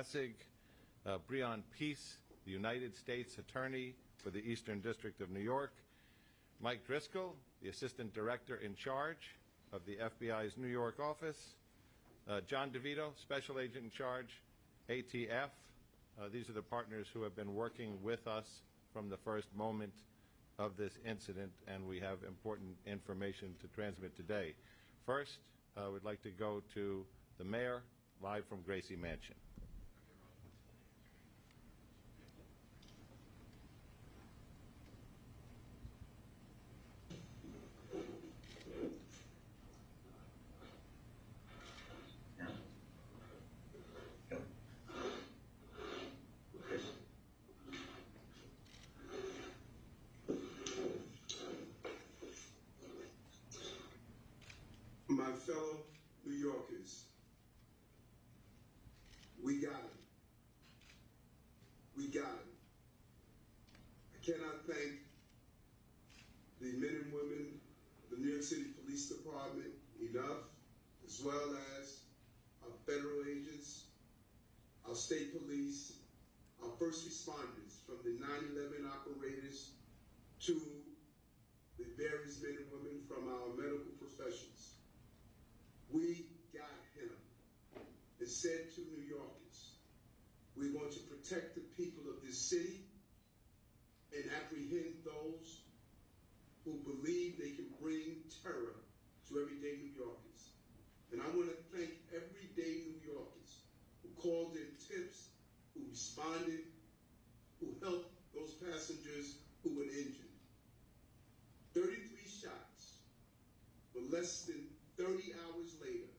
Essig, Breon Peace, the United States Attorney for the Eastern District of New York, Mike Driscoll, the Assistant Director in charge of the FBI's New York office, John DeVito, Special Agent in charge, ATF. These are the partners who have been working with us from the first moment of this incident, and we have important information to transmit today. First, I would like to go to the mayor, live from Gracie Mansion. My fellow New Yorkers, we got him. We got him. I cannot thank the men and women of the New York City Police Department enough, as well as our federal agents, our state police, our first responders, from the 9/11 operators to the various men and women from our medical professions. We got him and said to New Yorkers, we're going to protect the people of this city and apprehend those who believe they can bring terror to everyday New Yorkers. And I want to thank everyday New Yorkers who called in tips, who responded, who helped those passengers who were injured. 33 shots, but less than 30 hours later,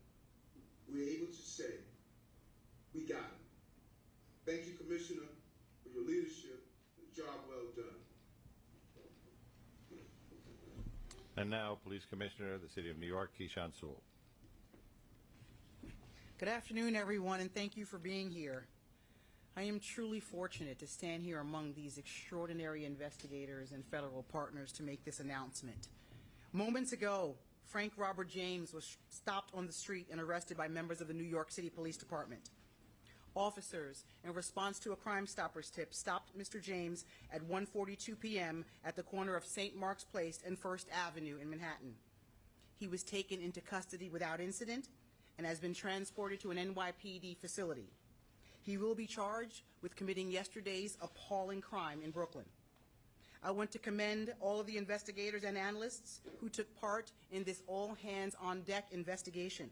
we're able to say, we got him. Thank you, Commissioner, for your leadership and job well done. And now, Police Commissioner of the City of New York, Keechant Sewell. Good afternoon, everyone, and thank you for being here. I am truly fortunate to stand here among these extraordinary investigators and federal partners to make this announcement. Moments ago, Frank Robert James was stopped on the street and arrested by members of the New York City Police Department. Officers, in response to a Crime Stoppers tip, stopped Mr. James at 1:42 p.m. at the corner of St. Mark's Place and First Avenue in Manhattan. He was taken into custody without incident and has been transported to an NYPD facility. He will be charged with committing yesterday's appalling crime in Brooklyn. I want to commend all of the investigators and analysts who took part in this all-hands-on-deck investigation.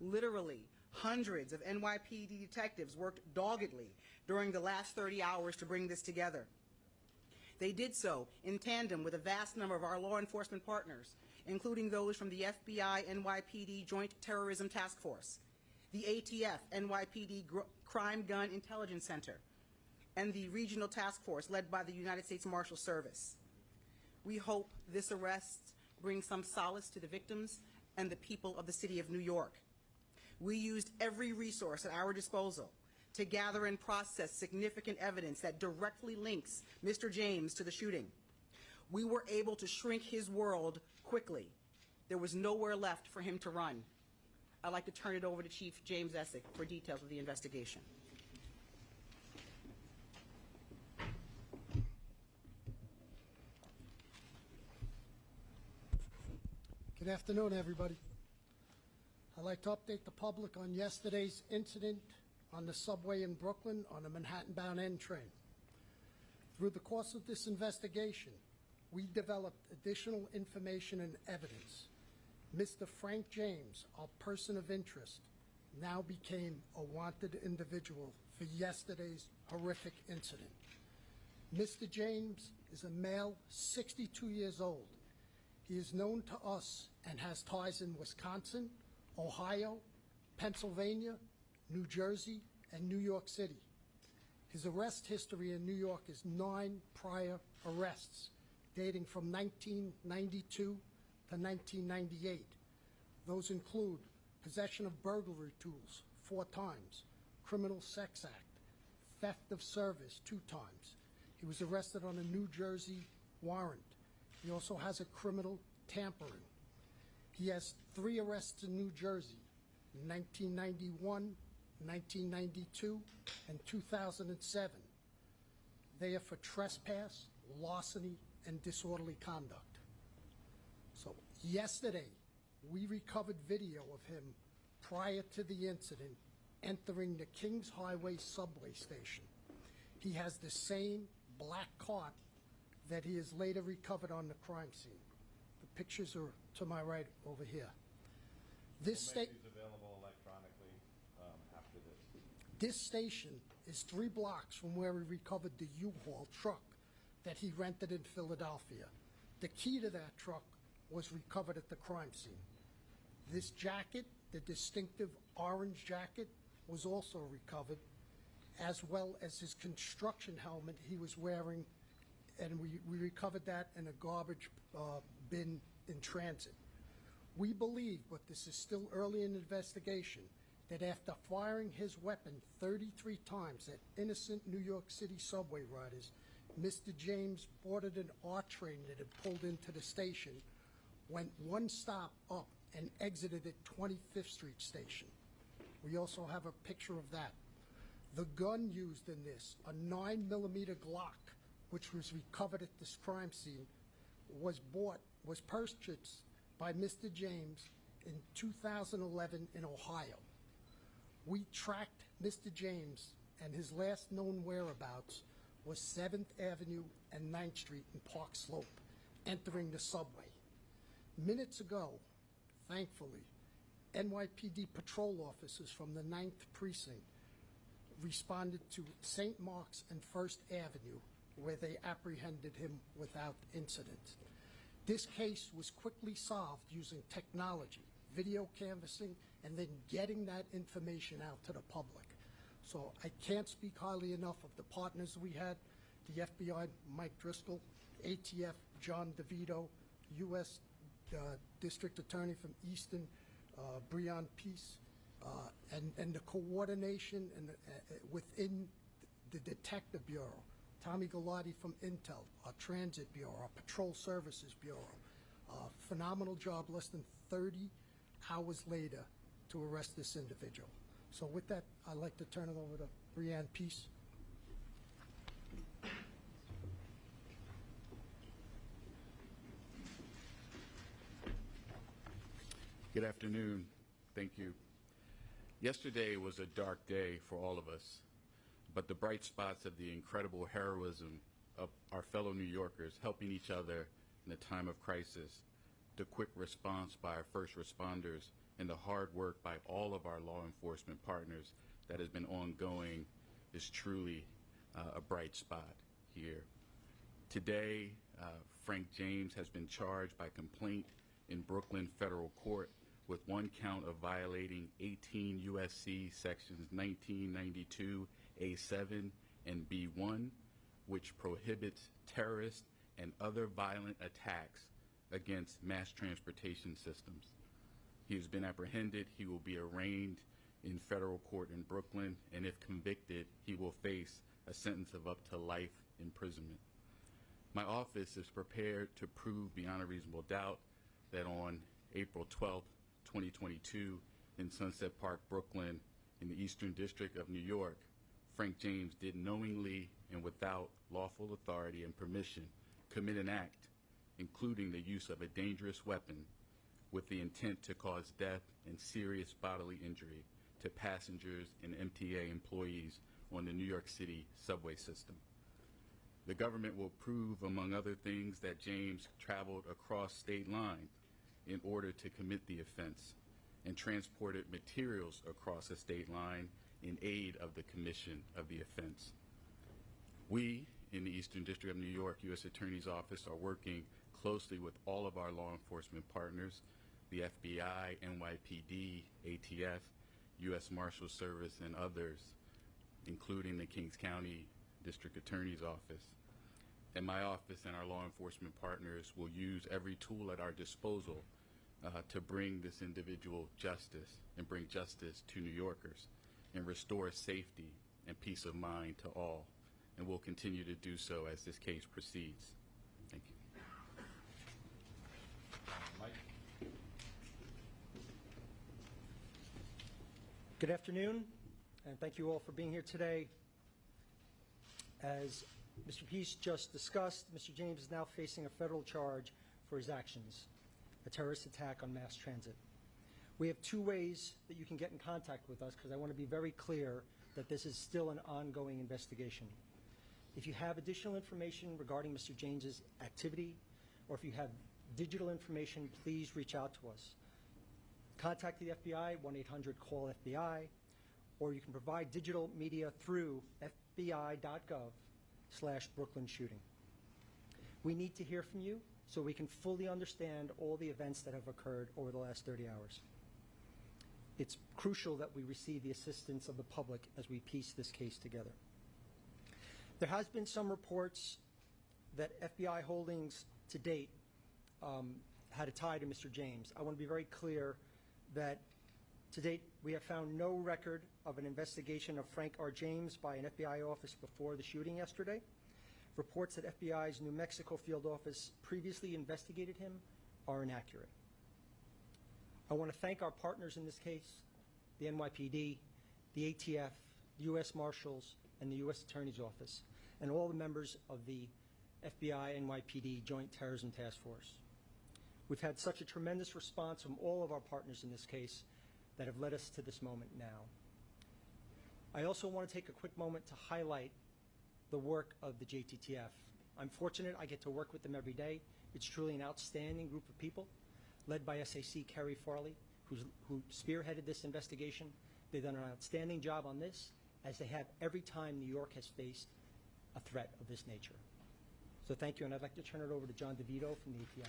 Literally, hundreds of NYPD detectives worked doggedly during the last 30 hours to bring this together. They did so in tandem with a vast number of our law enforcement partners, including those from the FBI NYPD Joint Terrorism Task Force, the ATF NYPD Crime Gun Intelligence Center, and the Regional Task Force led by the United States Marshal Service. We hope this arrest brings some solace to the victims and the people of the City of New York. We used every resource at our disposal to gather and process significant evidence that directly links Mr. James to the shooting. We were able to shrink his world quickly. There was nowhere left for him to run. I'd like to turn it over to Chief James Essig for details of the investigation. Good afternoon, everybody. I'd like to update the public on yesterday's incident on the subway in Brooklyn on a Manhattan-bound N train. Through the course of this investigation, we developed additional information and evidence. Mr. Frank James, our person of interest, now became a wanted individual for yesterday's horrific incident. Mr. James is a male, 62 years old. He is known to us and has ties in Wisconsin, Ohio, Pennsylvania, New Jersey, and New York City. His arrest history in New York is 9 prior arrests, dating from 1992 to 1998. Those include possession of burglary tools 4 times, criminal sex act, theft of service 2 times. He was arrested on a New Jersey warrant. He also has a criminal tampering. He has 3 arrests in New Jersey, in 1991, 1992, and 2007. They are for trespass, larceny, and disorderly conduct. So yesterday, we recovered video of him prior to the incident entering the Kings Highway subway station. He has the same black cart that he has later recovered on the crime scene. The pictures are to my right over here. This We'll make these available electronically after this. This station is 3 blocks from where we recovered the U-Haul truck that he rented in Philadelphia. The key to that truck was recovered at the crime scene. This jacket, the distinctive orange jacket, was also recovered, as well as his construction helmet he was wearing, and we recovered that in a garbage bin in transit. We believe, but this is still early in the investigation, that after firing his weapon 33 times at innocent New York City subway riders, Mr. James boarded an R train that had pulled into the station, went one stop up, and exited at 25th Street Station. We also have a picture of that. The gun used in this, a 9mm Glock, which was recovered at this crime scene, was purchased by Mr. James in 2011 in Ohio. We tracked Mr. James, and his last known whereabouts was 7th Avenue and 9th Street in Park Slope, entering the subway. Minutes ago, thankfully, NYPD patrol officers from the 9th Precinct responded to St. Mark's and 1st Avenue, where they apprehended him without incident. This case was quickly solved using technology, video canvassing, and then getting that information out to the public. So I can't speak highly enough of the partners we had, the FBI, Mike Driscoll, ATF, John DeVito, U.S. District Attorney from Easton, Breon Peace, and the coordination and within the Detective Bureau, Tommy Galati from Intel, our Transit Bureau, our Patrol Services Bureau. Phenomenal job, less than 30 hours later to arrest this individual. So with that, I'd like to turn it over to Breon Peace. Good afternoon. Thank you. Yesterday was a dark day for all of us, but the bright spots of the incredible heroism of our fellow New Yorkers helping each other in a time of crisis, the quick response by our first responders, and the hard work by all of our law enforcement partners that has been ongoing is truly a bright spot here. Today, Frank James has been charged by complaint in Brooklyn Federal Court with 1 count of violating 18 U.S.C. sections 1992 A7 and B1, which prohibits terrorist and other violent attacks against mass transportation systems. He has been apprehended. He will be arraigned in federal court in Brooklyn, and if convicted, he will face a sentence of up to life imprisonment. My office is prepared to prove beyond a reasonable doubt that on April 12th, 2022, in Sunset Park, Brooklyn, in the Eastern District of New York, Frank James did knowingly and without lawful authority and permission commit an act, including the use of a dangerous weapon, with the intent to cause death and serious bodily injury to passengers and MTA employees on the New York City subway system. The government will prove, among other things, that James traveled across state lines in order to commit the offense and transported materials across a state line in aid of the commission of the offense. We, in the Eastern District of New York U.S. Attorney's Office, are working closely with all of our law enforcement partners, the FBI, NYPD, ATF, U.S. Marshal Service, and others, including the Kings County District Attorney's Office. And my office and our law enforcement partners will use every tool at our disposal to bring this individual justice and bring justice to New Yorkers and restore safety and peace of mind to all. And we'll continue to do so as this case proceeds. Thank you. Good afternoon. and thank you all for being here today. As Mr. Peace just discussed, Mr. James is now facing a federal charge for his actions, a terrorist attack on mass transit. We have two ways that you can get in contact with us, because I want to be very clear that this is still an ongoing investigation. If you have additional information regarding Mr. James's activity, or if you have digital information, please reach out to us. Contact the FBI, 1-800-CALL-FBI, or you can provide digital media through fbi.gov/Brooklyn shooting. We need to hear from you so we can fully understand all the events that have occurred over the last 30 hours. It's crucial that we receive the assistance of the public as we piece this case together. There has been some reports that FBI holdings to date had a tie to Mr. James. I want to be very clear that to date we have found no record of an investigation of Frank R. James by an FBI office before the shooting yesterday. Reports that FBI's New Mexico field office previously investigated him are inaccurate. I want to thank our partners in this case, the NYPD, the ATF, the U.S. Marshals, and the U.S. Attorney's Office, and all the members of the FBI NYPD Joint Terrorism Task Force. We've had such a tremendous response from all of our partners in this case that have led us to this moment now. I also want to take a quick moment to highlight the work of the JTTF. I'm fortunate I get to work with them every day. It's truly an outstanding group of people, led by SAC Kerry Farley, who spearheaded this investigation. They've done an outstanding job on this, as they have every time New York has faced a threat of this nature. So thank you, and I'd like to turn it over to John DeVito from the ATF.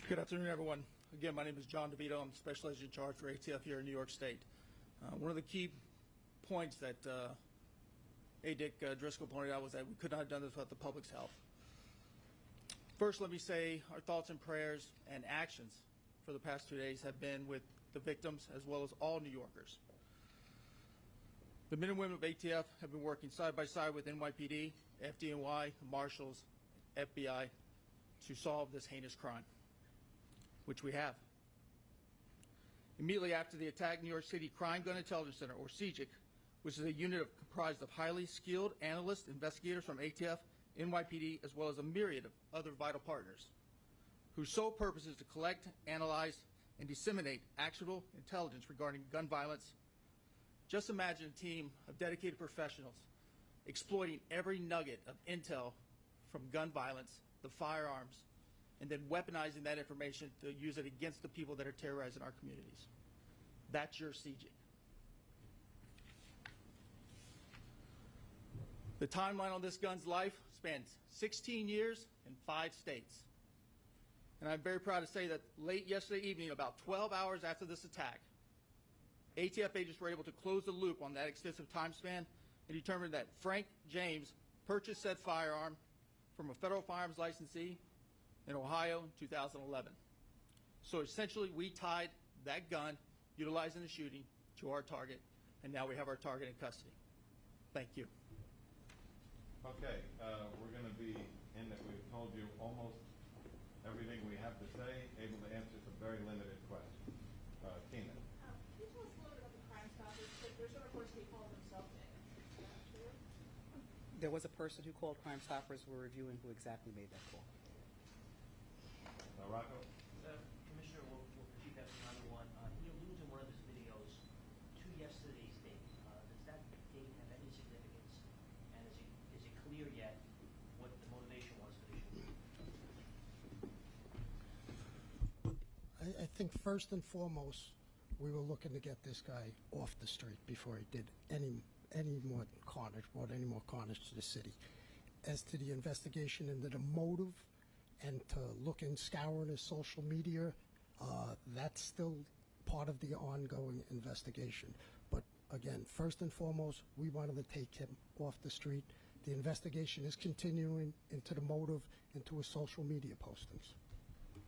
Good afternoon, everyone. Again, my name is John DeVito. I'm Special Agent in Charge for ATF here in New York State. One of the key points that A. Dick Driscoll pointed out was that we could not have done this without the public's help. First, let me say our thoughts and prayers and actions for the past 2 days have been with the victims as well as all New Yorkers. The men and women of ATF have been working side by side with NYPD, FDNY, Marshals, FBI to solve this heinous crime, which we have. Immediately after the attack, New York City Crime Gun Intelligence Center, or CJIC, which is a unit comprised of highly skilled analysts, investigators from ATF, NYPD, as well as a myriad of other vital partners, whose sole purpose is to collect, analyze, and disseminate actionable intelligence regarding gun violence. Just imagine a team of dedicated professionals exploiting every nugget of intel from gun violence, the firearms, and then weaponizing that information to use it against the people that are terrorizing our communities. That's your CJIC. The timeline on this gun's life spans 16 years and 5 states. And I'm very proud to say that late yesterday evening, about 12 hours after this attack, ATF agents were able to close the loop on that extensive time span and determined that Frank James purchased said firearm from a federal firearms licensee in Ohio in 2011. So essentially, we tied that gun, utilizing the shooting, to our target, and now we have our target in custody. Thank you. Okay, we're going to be in that we've told you almost everything we have to say, able to answer some very limited questions. Tina. Can you tell us a little bit about the Crime Stoppers? There's a report they call themselves in. Is that true? There was a person who called Crime Stoppers. We're reviewing who exactly made that call. Rocco? Commissioner, we'll repeat that for another one. He alludes in one of his videos to yesterday's date. Does that date have any significance? And is it clear yet what the motivation was for the shooting? I think first and foremost, we were looking to get this guy off the street before he did any more carnage, brought any more carnage to the city. As to the investigation into the motive and to look and scour his social media, that's still part of the ongoing investigation. But again, first and foremost, we wanted to take him off the street. The investigation is continuing into the motive, into his social media postings.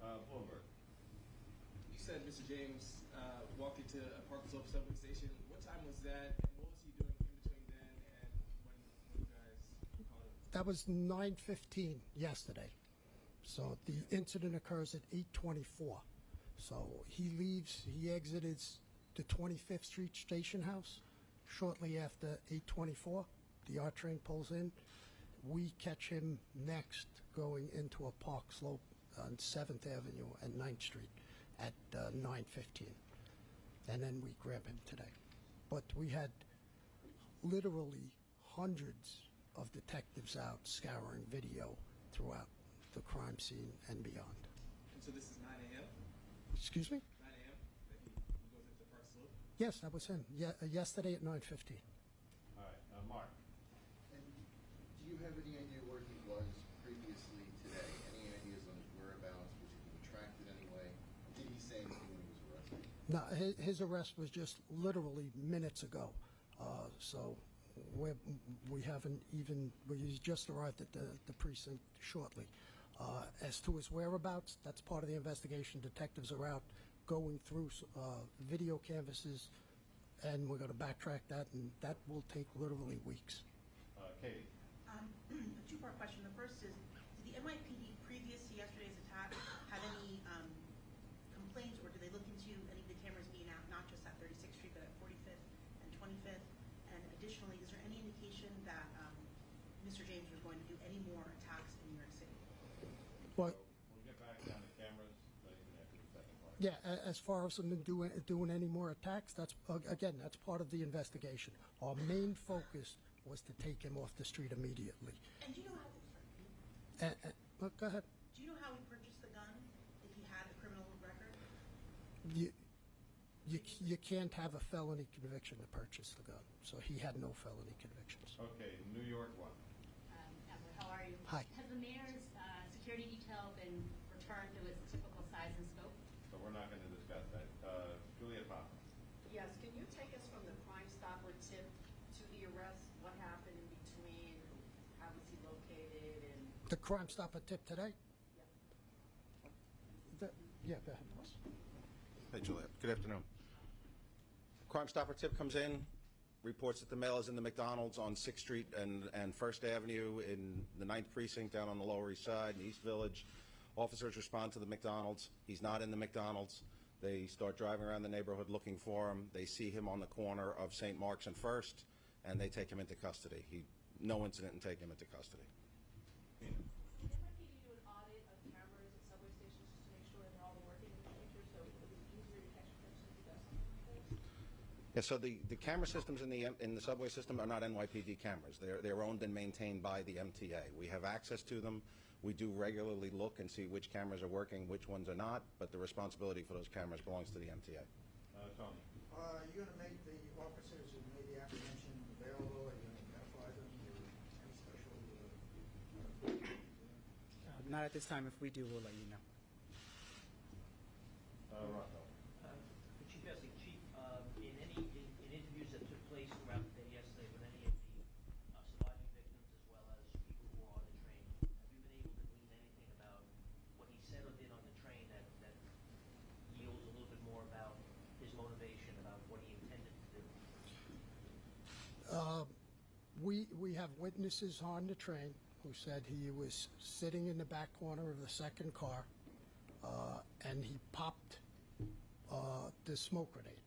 Bloomberg. You said Mr. James walked into a Parkersville subway station. What time was that, and what was he doing in between then and when you guys called him? That was 9:15 yesterday. So the incident occurs at 8:24. So he leaves, he exited the 25th Street Station House shortly after 8:24. The R train pulls in. We catch him next going into a park slope on 7th Avenue and 9th Street at 9:15. And then we grab him today. But we had literally hundreds of detectives out scouring video throughout the crime scene and beyond. And so this is 9 a.m.? Excuse me? 9 a.m. that he goes into Park Slope? Yes, that was him. Yesterday at 9:15. All right, Mark. And do you have any idea where he was previously today? Any ideas on his whereabouts? Was he being tracked in any way? Did he say anything when he was arrested? No, his arrest was just literally minutes ago. So we haven't even, he's just arrived at the precinct shortly. As to his whereabouts, that's part of the investigation. Detectives are out going through video canvases, and we're going to backtrack that, and that will take literally weeks. Katie. A two-part question. The first is, did the NYPD previous to yesterday's attack have any complaints, or did they look into any of the cameras being out, not just at 36th Street, but at 45th and 25th? And additionally, is there any indication that Mr. James was going to do any more attacks in New York City? Well, We'll get back down to cameras, but even after the second part. yeah, as far as them doing any more attacks, that's, again, that's part of the investigation. Our main focus was to take him off the street immediately. And do you know how? Well, go ahead. Do you know how he purchased the gun? If he had a criminal record? You can't have a felony conviction to purchase the gun, so he had no felony convictions. Okay, New York one. Emily, how are you? Hi. Has the mayor's security detail been returned to its typical size and scope? So we're not going to discuss that. Julia Papa. Yes, can you take us from the Crime Stopper tip to the arrest? What happened in between? How was he located? And The Crime Stopper tip today? Yeah, go ahead. Hey, Juliet. Good afternoon. Crime Stopper tip comes in, reports that the male is in the McDonald's on 6th Street and 1st Avenue in the 9th Precinct down on the Lower East Side in East Village. Officers respond to the McDonald's. He's not in the McDonald's. They start driving around the neighborhood looking for him. They see him on the corner of St. Mark's and 1st, and they take him into custody. No incident, and take him into custody. Did NYPD do an audit of cameras at subway stations just to make sure they're all working in the future, so it was easier to catch offenders if you guys? Yeah, so the camera systems in the subway system are not NYPD cameras. They're owned and maintained by the MTA. We have access to them. We do regularly look and see which cameras are working, which ones are not, but the responsibility for those cameras belongs to the MTA. Tony. Are you going to make the officers who made the apprehension available? Are you going to identify them or any special? Not at this time. If we do, we'll let you know. Rocco. Chief Essie, Chief, in interviews that took place throughout the day yesterday with any of the surviving victims as well as people who were on the train, have you been able to glean anything about what he said or did on the train that yields a little bit more about his motivation, about what he intended to do? We have witnesses on the train who said he was sitting in the back corner of the second car, and he popped the smoke grenade.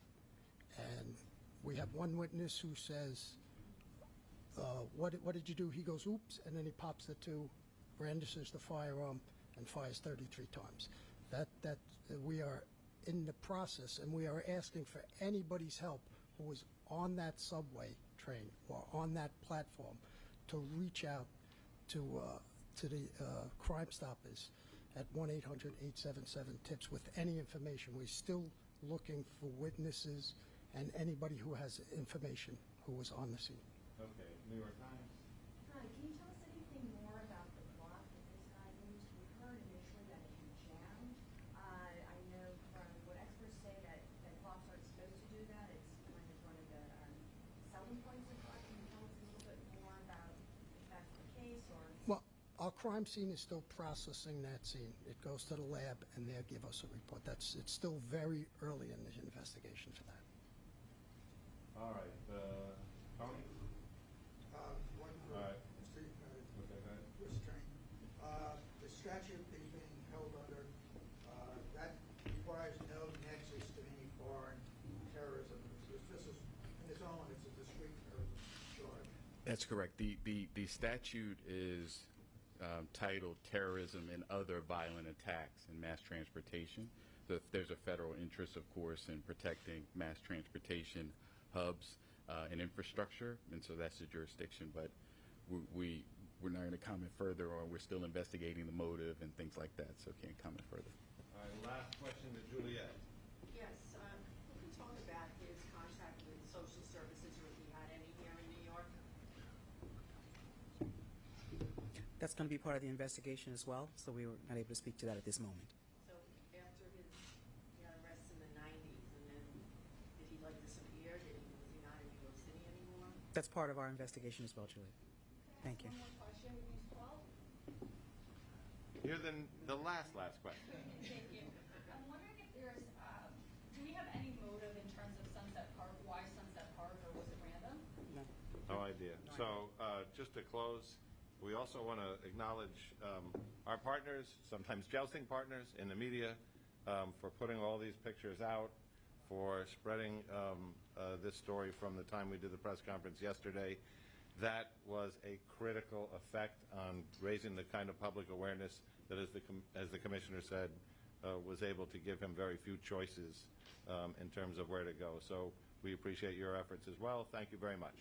And we have one witness who says, what did you do? He goes, oops, and then he pops the two, brandishes the firearm, and fires 33 times. That we are in the process, and we are asking for anybody's help who is on that subway train or on that platform to reach out to the Crime Stoppers at 1-800-877-TIPS with any information. We're still looking for witnesses and anybody who has information who was on the scene. Okay, New York Times. Hi, can you tell us anything more about the block that this guy used? We heard initially that it had jammed. I know from what experts say that blocks aren't supposed to do that. It's kind of one of the selling points of block. Can you tell us a little bit more about if that's the case or? Well, our crime scene is still processing that scene. It goes to the lab, and they'll give us a report. It's still very early in the investigation for that. All right, Tony. One All right. Mr. Okay, go ahead. The statute that he's being held under, that requires That's correct. The statute is titled Terrorism and Other Violent Attacks in Mass Transportation. So there's a federal interest, of course, in protecting mass transportation hubs and infrastructure, and so that's the jurisdiction. But we're not going to comment further, or we're still investigating the motive and things like that, so can't comment further. All right, last question to Juliet. Yes, we can talk about his contact with social services, or if he had any here in New York. That's going to be part of the investigation as well, so we were not able to speak to that at this moment. So after he got arrested in the 90s, and then did he like disappear? Was he not in New York City anymore? That's part of our investigation as well, Julie. Thank you. One more question, Ms. Paul? You're the last question. Thank you. I'm wondering if there's, do we have any motive in terms of Sunset Park? Why Sunset Park, or was it random? No idea. So just to close, we also want to acknowledge our partners, sometimes jousting partners in the media, for putting all these pictures out, for spreading this story from the time we did the press conference yesterday. That was a critical effect on raising the kind of public awareness that, as the commissioner said, was able to give him very few choices in terms of where to go. So we appreciate your efforts as well. Thank you very much.